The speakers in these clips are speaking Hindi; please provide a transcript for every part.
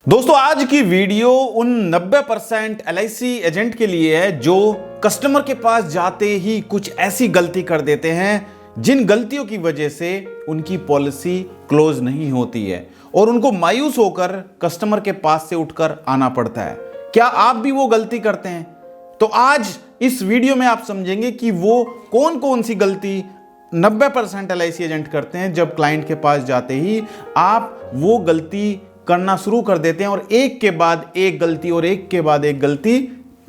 दोस्तों आज की वीडियो उन 90% LIC एजेंट के लिए है जो कस्टमर के पास जाते ही कुछ ऐसी गलती कर देते हैं जिन गलतियों की वजह से उनकी पॉलिसी क्लोज नहीं होती है और उनको मायूस होकर कस्टमर के पास से उठकर आना पड़ता है। क्या आप भी वो गलती करते हैं? तो आज इस वीडियो में आप समझेंगे कि वो कौन कौन सी गलती 90% LIC एजेंट करते हैं जब क्लाइंट के पास जाते ही आप वो गलती करना शुरू कर देते हैं और एक के बाद एक गलती और एक के बाद एक गलती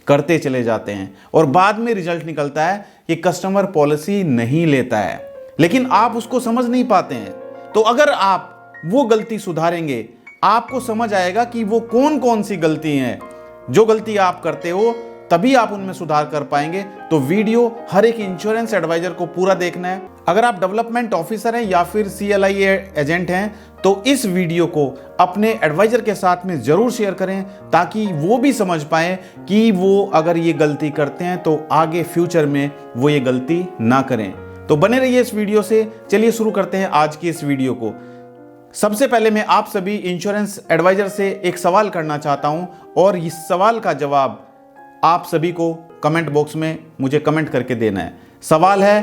करते चले जाते हैं और बाद में रिजल्ट निकलता है कि कस्टमर पॉलिसी नहीं लेता है, लेकिन आप उसको समझ नहीं पाते हैं। तो अगर आप वो गलती सुधारेंगे आपको समझ आएगा कि वो कौन कौन सी गलती हैं। जो गलती आप करते हो तभी आप उनमें सुधार कर पाएंगे। तो वीडियो हर एक इंश्योरेंस एडवाइजर को पूरा देखना है। अगर आप डेवलपमेंट ऑफिसर हैं या फिर CLI एजेंट हैं तो इस वीडियो को अपने एडवाइजर के साथ में जरूर शेयर करें ताकि वो भी समझ पाए कि वो अगर ये गलती करते हैं तो आगे फ्यूचर में वो ये गलती ना करें। तो बने रहिए इस वीडियो से। चलिए शुरू करते हैं आज की इस वीडियो को। सबसे पहले मैं आप सभी इंश्योरेंस एडवाइजर से एक सवाल करना चाहता हूं और इस सवाल का जवाब आप सभी को कमेंट बॉक्स में मुझे कमेंट करके देना है। सवाल है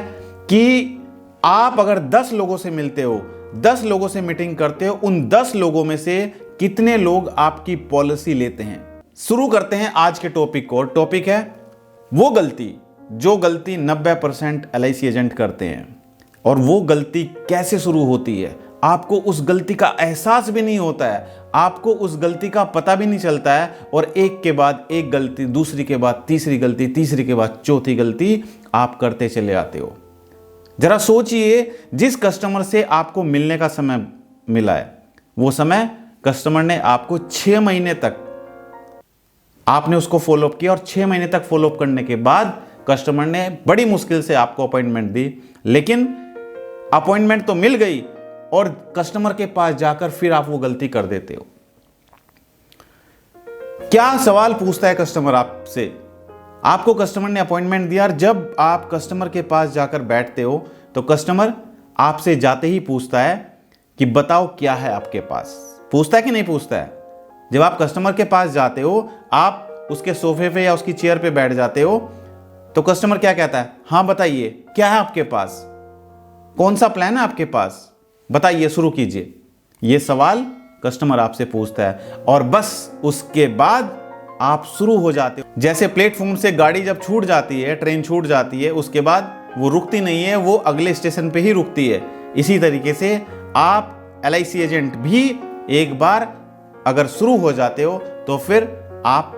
कि आप अगर 10 लोगों से मिलते हो, 10 लोगों से मीटिंग करते हो, उन 10 लोगों में से कितने लोग आपकी पॉलिसी लेते हैं? शुरू करते हैं आज के टॉपिक को। टॉपिक है वो गलती जो गलती 90% LIC एजेंट करते हैं। और वो गलती कैसे शुरू होती है? आपको उस गलती का एहसास भी नहीं होता है, आपको उस गलती का पता भी नहीं चलता है और एक के बाद एक गलती, दूसरी के बाद तीसरी गलती, तीसरी के बाद चौथी गलती आप करते चले आते हो। जरा सोचिए, जिस कस्टमर से आपको मिलने का समय मिला है वो समय कस्टमर ने आपको 6 महीने तक आपने उसको फॉलोअप किया और 6 महीने तक फॉलोअप करने के बाद कस्टमर ने बड़ी मुश्किल से आपको अपॉइंटमेंट दी, लेकिन अपॉइंटमेंट तो मिल गई और कस्टमर के पास जाकर फिर आप वो गलती कर देते हो। क्या सवाल पूछता है कस्टमर आपसे? आपको कस्टमर ने अपॉइंटमेंट दिया और जब आप कस्टमर के पास जाकर बैठते हो तो कस्टमर आपसे जाते ही पूछता है कि बताओ क्या है आपके पास। पूछता है कि नहीं पूछता है? जब आप कस्टमर के पास जाते हो, आप उसके सोफे पे या उसकी चेयर पे बैठ जाते हो तो कस्टमर क्या कहता है? हाँ बताइए क्या है आपके पास, कौन सा प्लान है आपके पास, बताइए, शुरू कीजिए। यह सवाल कस्टमर आपसे पूछता है और बस उसके बाद आप शुरू हो जाते हो। जैसे प्लेटफॉर्म से गाड़ी जब छूट जाती है, ट्रेन छूट जाती है, उसके बाद वो रुकती नहीं है, वो अगले स्टेशन पे ही रुकती है। इसी तरीके से आप LIC एजेंट भी एक बार अगर शुरू हो जाते हो तो फिर आप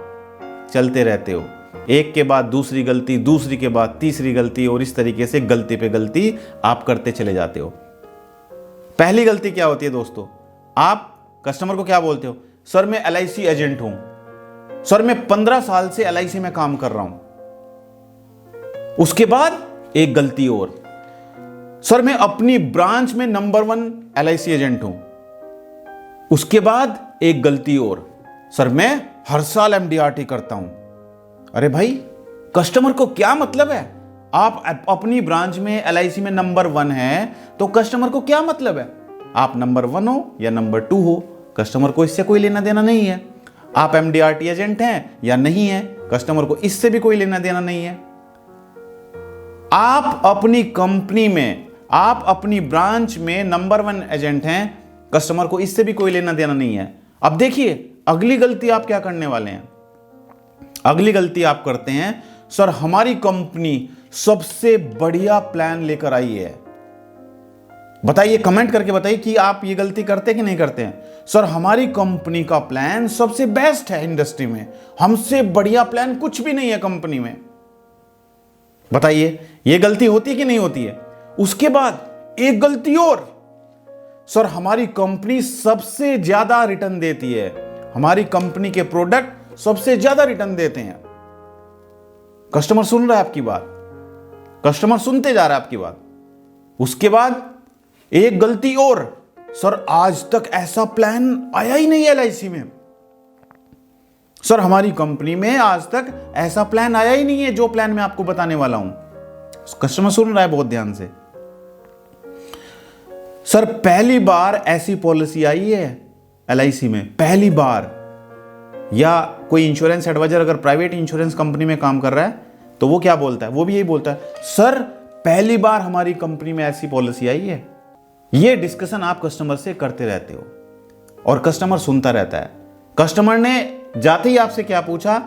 चलते रहते हो, एक के बाद दूसरी गलती, दूसरी के बाद तीसरी गलती और इस तरीके से गलती पे गलती आप करते चले जाते हो। पहली गलती क्या होती है दोस्तों? आप कस्टमर को क्या बोलते हो? सर मैं LIC एजेंट हूं, सर मैं 15 साल से LIC में काम कर रहा हूं। उसके बाद एक गलती और, सर मैं अपनी ब्रांच में नंबर 1 LIC एजेंट हूं। उसके बाद एक गलती और, सर मैं हर साल MDRT करता हूं। अरे भाई, कस्टमर को क्या मतलब है? आप अपनी ब्रांच में LIC में नंबर 1 है तो कस्टमर को क्या मतलब है? आप नंबर 1 हो या नंबर 2 हो, कस्टमर को इससे कोई लेना देना नहीं है। आप MDRT एजेंट हैं या नहीं है, कस्टमर को इससे भी कोई लेना देना नहीं है। आप अपनी कंपनी में, आप अपनी ब्रांच में नंबर 1 एजेंट हैं, कस्टमर को इससे भी कोई लेना देना नहीं है। अब देखिए अगली गलती आप क्या करने वाले हैं। अगली गलती आप करते हैं, सर हमारी कंपनी सबसे बढ़िया प्लान लेकर आई है। बताइए, कमेंट करके बताइए कि आप ये गलती करते कि नहीं करते हैं। सर हमारी कंपनी का प्लान सबसे बेस्ट है इंडस्ट्री में, हमसे बढ़िया प्लान कुछ भी नहीं है कंपनी में। बताइए ये गलती होती है कि नहीं होती है? उसके बाद एक गलती और, सर हमारी कंपनी सबसे ज्यादा रिटर्न देती है, हमारी कंपनी के प्रोडक्ट सबसे ज्यादा रिटर्न देते हैं। कस्टमर सुन रहा है आपकी बात, कस्टमर सुनते जा रहा है आपकी बात। उसके बाद एक गलती और, सर आज तक ऐसा प्लान आया ही नहीं LIC में, सर हमारी कंपनी में आज तक ऐसा प्लान आया ही नहीं है जो प्लान मैं आपको बताने वाला हूं। कस्टमर सुन रहा है बहुत ध्यान से। सर पहली बार ऐसी पॉलिसी आई है LIC में, पहली बार या कोई इंश्योरेंस एडवाइजर अगर प्राइवेट इंश्योरेंस कंपनी में काम कर रहा है तो वो क्या बोलता है, वो भी यही बोलता है, सर पहली बार हमारी कंपनी में ऐसी पॉलिसी आई है। ये डिस्कशन आप कस्टमर से करते रहते हो और कस्टमर सुनता रहता है। कस्टमर ने जाते ही आपसे क्या पूछा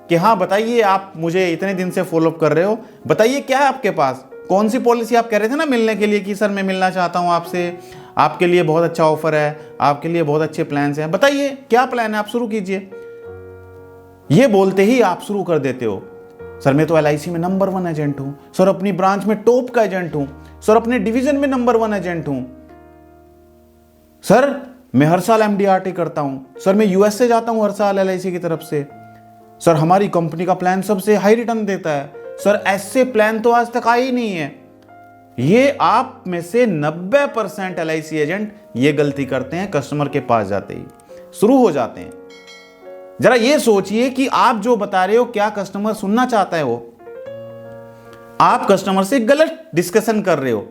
कि हाँ बताइए, आप मुझे इतने दिन से फॉलोअप कर रहे हो, बताइए क्या है आपके पास, कौन सी पॉलिसी आप कह रहे थे ना मिलने के लिए कि सर मैं मिलना चाहता हूँ आपसे, आपके लिए बहुत अच्छा ऑफर है, आपके लिए बहुत अच्छे प्लान्स हैं, बताइए क्या प्लान है, आप शुरू कीजिए। ये बोलते ही आप शुरू कर देते हो, सर मैं तो LIC में नंबर 1 एजेंट हूं, सर अपनी ब्रांच में टॉप का एजेंट हूं, सर अपने डिवीजन में नंबर 1 एजेंट हूं, सर मैं हर साल MDRT करता हूं, सर मैं US से जाता हूं हर साल LIC की तरफ से, सर हमारी कंपनी का प्लान सबसे हाई रिटर्न देता है, सर ऐसे प्लान तो आज तक आए ही नहीं है। ये आप में से 90% LIC एजेंट ये गलती करते हैं, कस्टमर के पास जाते ही शुरू हो जाते हैं। जरा ये सोचिए कि आप जो बता रहे हो क्या कस्टमर सुनना चाहता है। वो आप कस्टमर से गलत डिस्कशन कर रहे हो।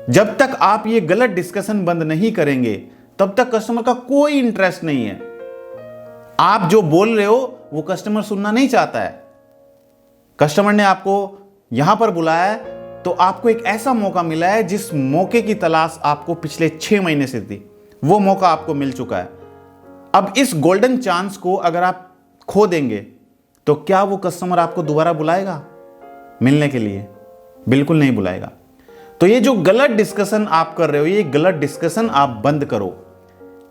जब तक आप ये गलत डिस्कशन बंद नहीं करेंगे तब तक कस्टमर का कोई इंटरेस्ट नहीं है। आप जो बोल रहे हो वो कस्टमर सुनना नहीं चाहता है। कस्टमर ने आपको यहां पर बुलाया है तो आपको एक ऐसा मौका मिला है जिस मौके की तलाश आपको पिछले 6 महीने से थी, वो मौका आपको मिल चुका है। अब इस गोल्डन चांस को अगर आप खो देंगे तो क्या वो कस्टमर आपको दोबारा बुलाएगा मिलने के लिए? बिल्कुल नहीं बुलाएगा। तो ये जो गलत डिस्कशन आप कर रहे हो, ये गलत डिस्कशन आप बंद करो।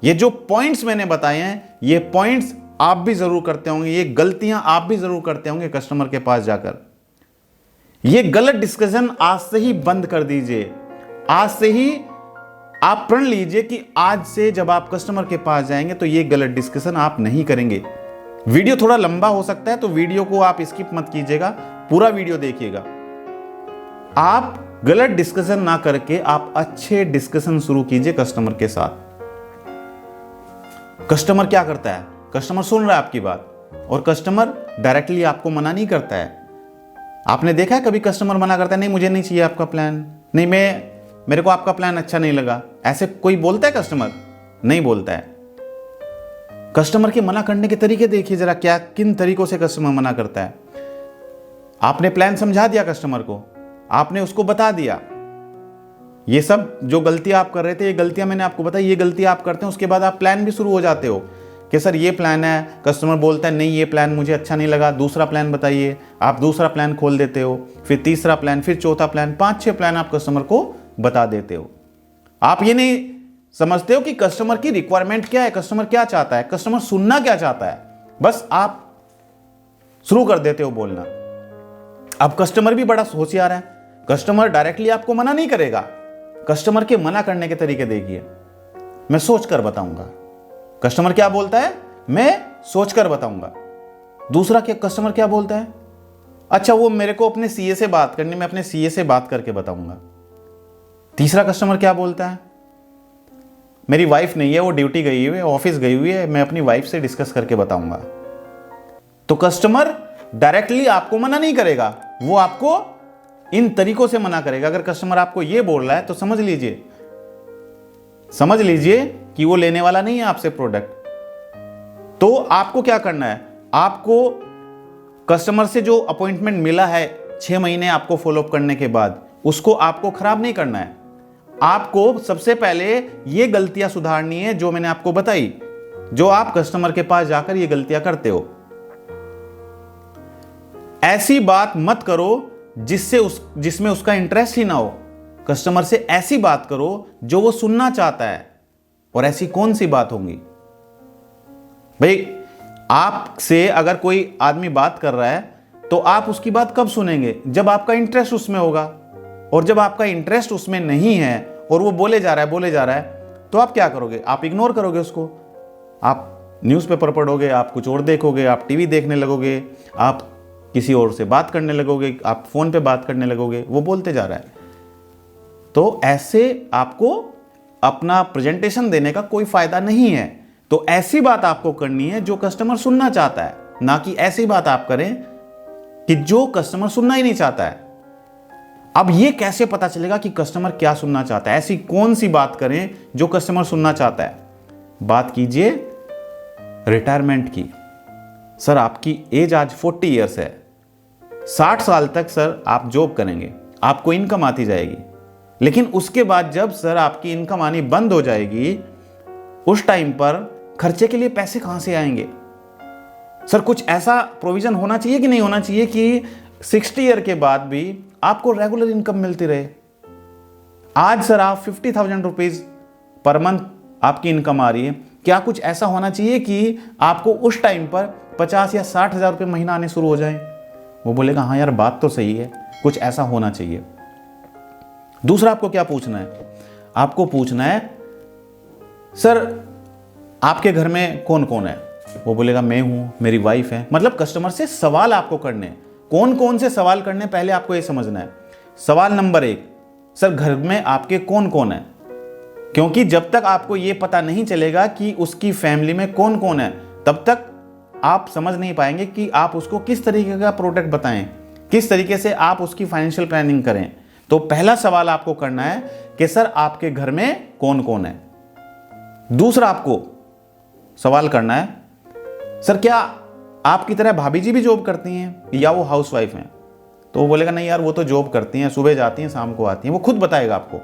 ये जो पॉइंट्स मैंने बताए हैं, ये पॉइंट्स आप भी जरूर करते होंगे, ये गलतियां आप भी जरूर करते होंगे कस्टमर के पास जाकर। ये गलत डिस्कशन आज से ही बंद कर दीजिए। आज से ही आप प्रण लीजिए कि आज से जब आप कस्टमर के पास जाएंगे तो ये गलत डिस्कशन आप नहीं करेंगे। वीडियो थोड़ा लंबा हो सकता है तो वीडियो को आप स्किप मत कीजिएगा, पूरा वीडियो देखिएगा। आप गलत डिस्कशन ना करके आप अच्छे डिस्कशन शुरू कीजिए कस्टमर के साथ। कस्टमर क्या करता है? कस्टमर सुन रहा है आपकी बात और कस्टमर डायरेक्टली आपको मना नहीं करता है। आपने देखा है कभी कस्टमर मना करता है, नहीं मुझे नहीं चाहिए आपका प्लान, नहीं मेरे को आपका प्लान अच्छा नहीं लगा, ऐसे कोई बोलता है? कस्टमर नहीं बोलता है। कस्टमर के मना करने के तरीके देखिए जरा, क्या किन तरीकों से कस्टमर मना करता है। आपने प्लान समझा दिया कस्टमर को, आपने उसको बता दिया ये सब जो गलतियां आप कर रहे थे, ये गलतियां मैंने आपको बताई, ये गलतियां आप करते हैं। उसके बाद आप प्लान भी शुरू हो जाते हो कि सर ये प्लान है, कस्टमर बोलता है नहीं ये प्लान मुझे अच्छा नहीं लगा, दूसरा प्लान बताइए। आप दूसरा प्लान खोल देते हो, फिर तीसरा प्लान, फिर चौथा प्लान, 5-6 प्लान आप कस्टमर को बता देते हो। आप ये नहीं समझते हो कि कस्टमर की रिक्वायरमेंट क्या है, कस्टमर क्या चाहता है, कस्टमर सुनना क्या चाहता है। बस आप शुरू कर देते हो बोलना। अब कस्टमर भी बड़ा होशियार है, कस्टमर डायरेक्टली आपको मना नहीं करेगा। कस्टमर के मना करने के तरीके देखिए, मैं सोच कर बताऊंगा। कस्टमर क्या बोलता है? मैं सोच कर बताऊंगा। दूसरा क्या कस्टमर क्या बोलता है? अच्छा वो मेरे को अपने CA से बात करनी, मैं अपने CA से बात करके बताऊंगा। तीसरा कस्टमर क्या बोलता है? मेरी वाइफ नहीं है, वो ड्यूटी गई हुई है, ऑफिस गई हुई है, मैं अपनी वाइफ से डिस्कस करके बताऊंगा। तो कस्टमर डायरेक्टली आपको मना नहीं करेगा, वो आपको इन तरीकों से मना करेगा। अगर कस्टमर आपको ये बोल रहा है तो समझ लीजिए कि वो लेने वाला नहीं है आपसे प्रोडक्ट। तो आपको क्या करना है? आपको कस्टमर से जो अपॉइंटमेंट मिला है 6 महीने आपको फॉलोअप करने के बाद, उसको आपको खराब नहीं करना है। आपको सबसे पहले ये गलतियां सुधारनी है जो मैंने आपको बताई, जो आप कस्टमर के पास जाकर ये गलतियां करते हो। ऐसी बात मत करो जिसमें उसका इंटरेस्ट ही ना हो। कस्टमर से ऐसी बात करो जो वो सुनना चाहता है। और ऐसी कौन सी बात होंगी भाई? आपसे अगर कोई आदमी बात कर रहा है तो आप उसकी बात कब सुनेंगे? जब आपका इंटरेस्ट उसमें होगा। और जब आपका इंटरेस्ट उसमें नहीं है और वो बोले जा रहा है तो आप क्या करोगे? आप इग्नोर करोगे उसको। आप न्यूज़पेपर पढ़ोगे, आप कुछ और देखोगे, आप टीवी देखने लगोगे, आप किसी और से बात करने लगोगे, आप फोन पे बात करने लगोगे, वो बोलते जा रहा है। तो ऐसे आपको अपना प्रेजेंटेशन देने का कोई फायदा नहीं है। तो ऐसी बात आपको करनी है जो कस्टमर सुनना चाहता है, ना कि ऐसी बात आप करें कि जो कस्टमर सुनना ही नहीं चाहता है। अब ये कैसे पता चलेगा कि कस्टमर क्या सुनना चाहता है? ऐसी कौन सी बात करें जो कस्टमर सुनना चाहता है? बात कीजिए रिटायरमेंट की। सर आपकी एज आज 40 ईयर्स है, 60 साल तक सर आप जॉब करेंगे, आपको इनकम आती जाएगी, लेकिन उसके बाद जब सर आपकी इनकम आनी बंद हो जाएगी, उस टाइम पर खर्चे के लिए पैसे कहां से आएंगे? सर कुछ ऐसा प्रोविजन होना चाहिए कि नहीं होना चाहिए कि 60 ईयर के बाद भी आपको रेगुलर इनकम मिलती रहे। आज सर आप 50,000 रुपीज पर मंथ आपकी इनकम आ रही है, क्या कुछ ऐसा होना चाहिए कि आपको उस टाइम पर 50 या 60,000 रुपये महीना आने शुरू हो जाए? वो बोलेगा हाँ यार बात तो सही है, कुछ ऐसा होना चाहिए। दूसरा आपको क्या पूछना है? आपको पूछना है सर आपके घर में कौन कौन है? वो बोलेगा मैं हूं, मेरी वाइफ है। मतलब कस्टमर से सवाल आपको करने, कौन कौन से सवाल करने पहले आपको यह समझना है। सवाल नंबर 1, सर घर में आपके कौन कौन है? क्योंकि जब तक आपको यह पता नहीं चलेगा कि उसकी फैमिली में कौन कौन है, तब तक आप समझ नहीं पाएंगे कि आप उसको किस तरीके का प्रोडक्ट बताएं, किस तरीके से आप उसकी फाइनेंशियल प्लानिंग करें। तो पहला सवाल आपको करना है कि सर आपके घर में कौन कौन है। दूसरा आपको सवाल करना है सर क्या आपकी तरह भाभी जी भी जॉब करती हैं या वो हाउसवाइफ हैं? तो वो बोलेगा नहीं यार वो तो जॉब करती हैं, सुबह जाती हैं शाम को आती हैं, वो खुद बताएगा आपको।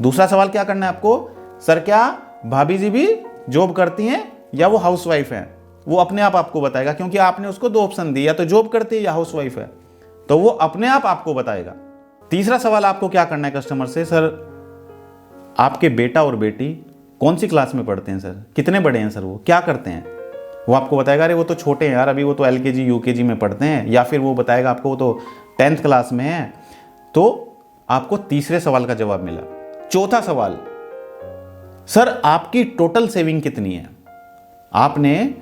दूसरा सवाल क्या करना है आपको, सर क्या भाभी जी भी जॉब करती हैं या वो हाउसवाइफ हैं? वो अपने आप आपको बताएगा, क्योंकि आपने उसको 2 ऑप्शन दिए, या तो जॉब करती है या हाउसवाइफ है, तो वो अपने आप आपको बताएगा। तीसरा सवाल आपको क्या करना है कस्टमर से, सर आपके बेटा और बेटी कौन सी क्लास में पढ़ते हैं सर, कितने बड़े हैं सर, वो क्या करते हैं? वो आपको बताएगा अरे वो तो छोटे हैं यार, अभी वो तो LKG UKG में पढ़ते हैं, या फिर वो बताएगा आपको वो तो 10th क्लास में है। तो आपको तीसरे सवाल का जवाब मिला। चौथा सवाल, सर आपकी टोटल सेविंग कितनी है? आपने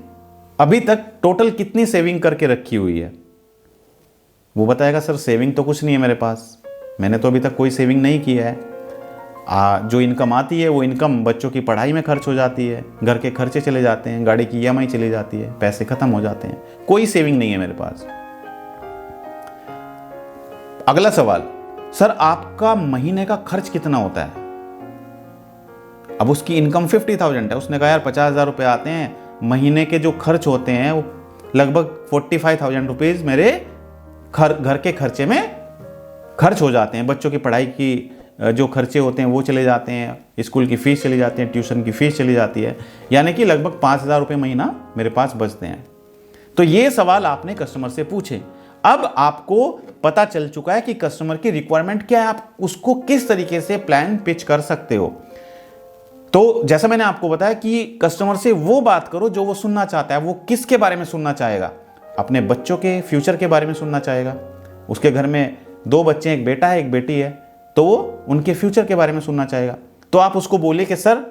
अभी तक टोटल कितनी सेविंग करके रखी हुई है? वो बताएगा सर सेविंग तो कुछ नहीं है मेरे पास, मैंने तो अभी तक कोई सेविंग नहीं की है। जो इनकम आती है वो इनकम बच्चों की पढ़ाई में खर्च हो जाती है, घर के खर्चे चले जाते हैं, गाड़ी की EMI चली जाती है, पैसे खत्म हो जाते हैं, कोई सेविंग नहीं है मेरे पास। अगला सवाल, सर आपका महीने का खर्च कितना होता है? अब उसकी इनकम 50,000 है, उसने कहा यार 50,000 रुपये आते हैं, महीने के जो खर्च होते हैं वो लगभग 45,000 रुपीज मेरे घर के खर्चे में खर्च हो जाते हैं, बच्चों की पढ़ाई की जो खर्चे होते हैं वो चले जाते हैं, स्कूल की फीस चली जाती है, ट्यूशन की फीस चली जाती है, यानी कि लगभग 5,000 रुपये महीना मेरे पास बचते हैं। तो ये सवाल आपने कस्टमर से पूछे। अब आपको पता चल चुका है कि कस्टमर की रिक्वायरमेंट क्या है, आप उसको किस तरीके से प्लान पिच कर सकते हो। तो जैसा मैंने आपको बताया कि कस्टमर से वो बात करो जो वो सुनना चाहता है। वो किसके बारे में सुनना चाहेगा? अपने बच्चों के फ्यूचर के बारे में सुनना चाहेगा। उसके घर में 2 बच्चे हैं, एक बेटा है एक बेटी है, तो वो उनके फ्यूचर के बारे में सुनना चाहेगा। तो आप उसको बोलिए कि सर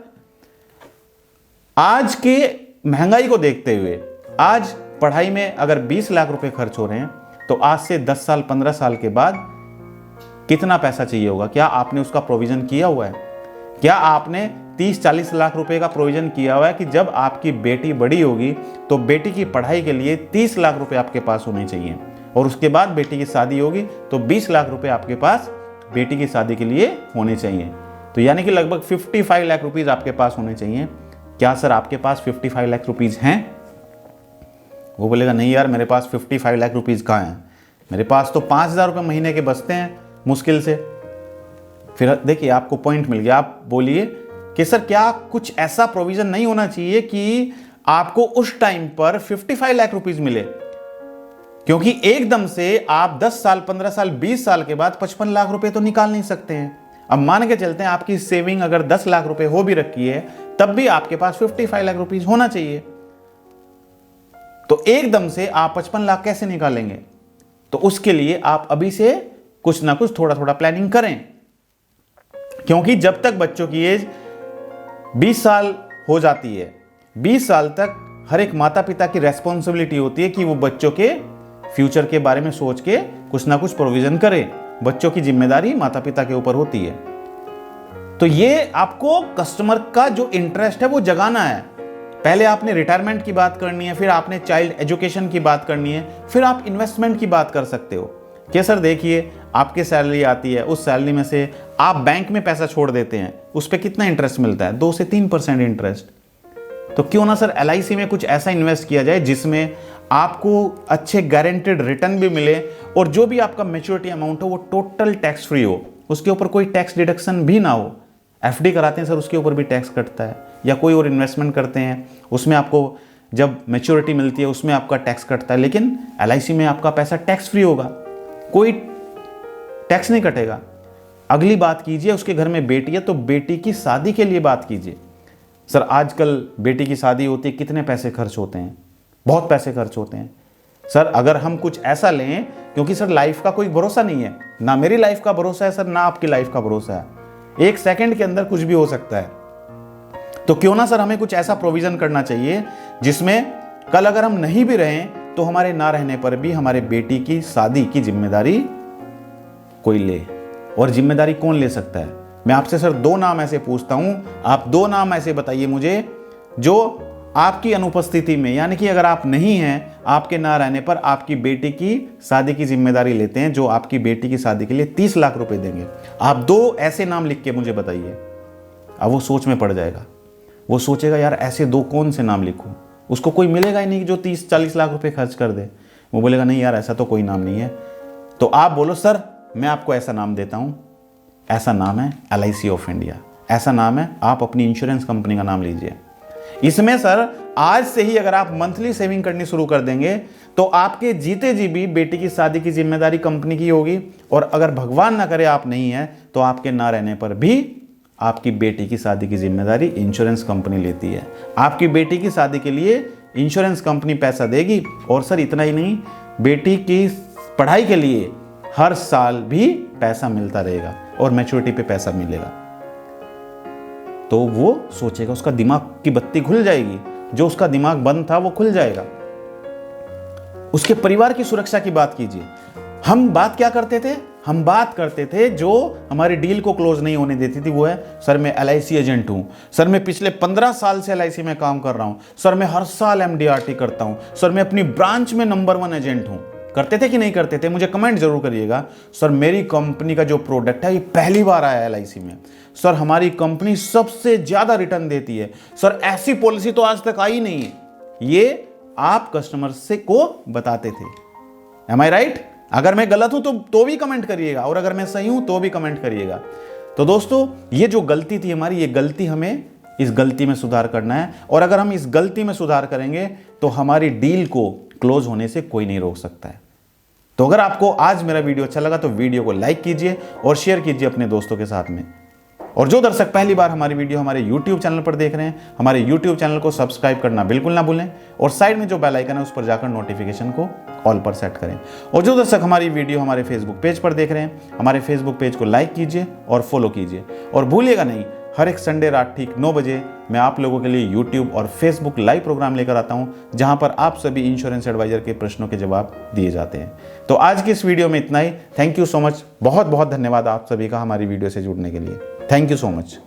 आज के महंगाई को देखते हुए आज पढ़ाई में अगर 20 लाख रुपए खर्च हो रहे हैं, तो आज से 10 साल 15 साल के बाद कितना पैसा चाहिए होगा? क्या आपने उसका प्रोविजन किया हुआ है? क्या आपने 30-40 लाख रुपए का प्रोविजन किया हुआ है कि जब आपकी बेटी बड़ी होगी तो बेटी की पढ़ाई के लिए 30 लाख रुपए आपके पास होने चाहिए, और उसके बाद बेटी की शादी होगी तो 20 लाख रुपए आपके पास बेटी की शादी के लिए होने चाहिए। तो यानी कि लगभग 55 लाख रुपीज आपके पास होने चाहिए। क्या सर आपके पास 55 लाख रुपीज हैं? वो बोलेगा नहीं यार मेरे पास 55 लाख रुपीज कहाँ हैं, मेरे पास तो 5,000 रुपये महीने के बचते हैं मुश्किल से। फिर देखिए आपको पॉइंट मिल गया। आप बोलिए कि सर क्या कुछ ऐसा प्रोविजन नहीं होना चाहिए कि आपको उस टाइम पर 55 लाख रुपीज मिले, क्योंकि एकदम से आप 10 साल 15 साल 20 साल के बाद 55 लाख रुपए तो निकाल नहीं सकते हैं। अब मान के चलते हैं आपकी सेविंग अगर 10 लाख रुपए हो भी रखी है, तब भी आपके पास 55 लाख रुपीज होना चाहिए। तो एकदम से आप 55 लाख कैसे निकालेंगे? तो उसके लिए आप अभी से कुछ ना कुछ थोड़ा थोड़ा प्लानिंग करें, क्योंकि जब तक बच्चों की एज 20 साल हो जाती है, 20 साल तक हर एक माता पिता की रेस्पॉन्सिबिलिटी होती है कि वो बच्चों के फ्यूचर के बारे में सोच के कुछ ना कुछ प्रोविजन करे। बच्चों की जिम्मेदारी माता पिता के ऊपर होती है। तो ये आपको कस्टमर का जो इंटरेस्ट है वो जगाना है। पहले आपने रिटायरमेंट की बात करनी है, फिर आपने चाइल्ड एजुकेशन की बात करनी है, फिर आप इन्वेस्टमेंट की बात कर सकते हो कि सर देखिए आपकी सैलरी आती है, उस सैलरी में से आप बैंक में पैसा छोड़ देते हैं, उस पर कितना इंटरेस्ट मिलता है? 2 से 3% इंटरेस्ट। तो क्यों ना सर LIC में कुछ ऐसा इन्वेस्ट किया जाए जिसमें आपको अच्छे गारंटेड रिटर्न भी मिले और जो भी आपका मैच्योरिटी अमाउंट हो वो टोटल टैक्स फ्री हो, उसके ऊपर कोई टैक्स डिडक्शन भी ना हो। FD कराते हैं सर, उसके ऊपर भी टैक्स कटता है, या कोई और इन्वेस्टमेंट करते हैं उसमें आपको जब मैच्योरिटी मिलती है उसमें आपका टैक्स कटता है, लेकिन LIC में आपका पैसा टैक्स फ्री होगा, कोई टैक्स नहीं कटेगा। अगली बात कीजिए, उसके घर में बेटी है तो बेटी की शादी के लिए बात कीजिए। सर आजकल बेटी की शादी होती है, कितने पैसे खर्च होते हैं, बहुत पैसे खर्च होते हैं। सर अगर हम कुछ ऐसा लें, क्योंकि सर लाइफ का कोई भरोसा नहीं है, ना मेरी लाइफ का भरोसा है सर, ना आपकी लाइफ का भरोसा है, 1 सेकंड के अंदर कुछ भी हो सकता है। तो क्यों ना सर हमें कुछ ऐसा प्रोविजन करना चाहिए जिसमें कल अगर हम नहीं भी रहें तो हमारे ना रहने पर भी हमारे बेटी की शादी की जिम्मेदारी कोई ले। और जिम्मेदारी कौन ले सकता है? मैं आपसे सर 2 नाम ऐसे पूछता हूं, आप 2 नाम ऐसे बताइए मुझे जो आपकी अनुपस्थिति में, यानी कि अगर आप नहीं हैं, आपके ना रहने पर आपकी बेटी की शादी की जिम्मेदारी लेते हैं, जो आपकी बेटी की शादी के लिए 30 लाख रुपए देंगे। आप 2 ऐसे नाम लिख के मुझे बताइए। अब वो सोच में पड़ जाएगा, वो सोचेगा यार ऐसे 2 कौन से नाम लिखूं, उसको कोई मिलेगा ही नहीं जो 30-40 लाख रुपए खर्च कर दे। वो बोलेगा नहीं यार ऐसा तो कोई नाम नहीं है। तो आप बोलो सर मैं आपको ऐसा नाम देता हूं, ऐसा नाम है LIC ऑफ इंडिया, ऐसा नाम है, आप अपनी इंश्योरेंस कंपनी का नाम लीजिए। इसमें सर आज से ही अगर आप मंथली सेविंग करनी शुरू कर देंगे तो आपके जीते जी भी बेटी की शादी की जिम्मेदारी कंपनी की होगी, और अगर भगवान ना करे आप नहीं है तो आपके ना रहने पर भी आपकी बेटी की शादी की जिम्मेदारी इंश्योरेंस कंपनी लेती है। आपकी बेटी की शादी के लिए इंश्योरेंस कंपनी पैसा देगी, और सर इतना ही नहीं, बेटी की पढ़ाई के लिए हर साल भी पैसा मिलता रहेगा और मैच्योरिटी पे पैसा मिलेगा। तो वो सोचेगा, उसका दिमाग की बत्ती खुल जाएगी, जो उसका दिमाग बंद था वो खुल जाएगा। उसके परिवार की सुरक्षा की बात कीजिए। हम बात क्या करते थे? हम बात करते थे जो हमारी डील को क्लोज नहीं होने देती थी, वो है सर मैं LIC एजेंट हूं, सर मैं पिछले 15 साल से LIC में काम कर रहा हूं, सर मैं हर साल MDRT करता हूं, सर मैं अपनी ब्रांच में नंबर 1 एजेंट हूं। करते थे कि नहीं करते थे? मुझे कमेंट जरूर करिएगा। सर मेरी कंपनी का जो प्रोडक्ट है ये पहली बार आया है LIC में, सर हमारी कंपनी सबसे ज्यादा रिटर्न देती है, सर ऐसी पॉलिसी तो आज तक आई नहीं है। ये आप कस्टमर से को बताते थे। एम आई राइट? अगर मैं गलत हूं तो भी कमेंट करिएगा, और अगर मैं सही हूं तो भी कमेंट करिएगा। तो दोस्तों ये जो गलती थी हमारी, ये गलती हमें इस गलती में सुधार करना है, और अगर हम इस गलती में सुधार करेंगे तो हमारी डील को क्लोज होने से कोई नहीं रोक सकता है। तो अगर आपको आज मेरा वीडियो अच्छा लगा तो वीडियो को लाइक कीजिए और शेयर कीजिए अपने दोस्तों के साथ में। और जो दर्शक पहली बार हमारी वीडियो हमारे YouTube चैनल पर देख रहे हैं, हमारे YouTube चैनल को सब्सक्राइब करना बिल्कुल ना भूलें, और साइड में जो बेल आइकन है उस पर जाकर नोटिफिकेशन को ऑल पर सेट करें। और जो दर्शक हमारी वीडियो हमारे फेसबुक पेज पर देख रहे हैं, हमारे फेसबुक पेज को लाइक कीजिए और फॉलो कीजिए। और भूलिएगा नहीं, हर एक संडे रात ठीक 9 बजे मैं आप लोगों के लिए YouTube और Facebook लाइव प्रोग्राम लेकर आता हूं, जहां पर आप सभी इंश्योरेंस एडवाइजर के प्रश्नों के जवाब दिए जाते हैं। तो आज की इस वीडियो में इतना ही। थैंक यू सो मच, बहुत बहुत धन्यवाद आप सभी का हमारी वीडियो से जुड़ने के लिए। Thank you so much.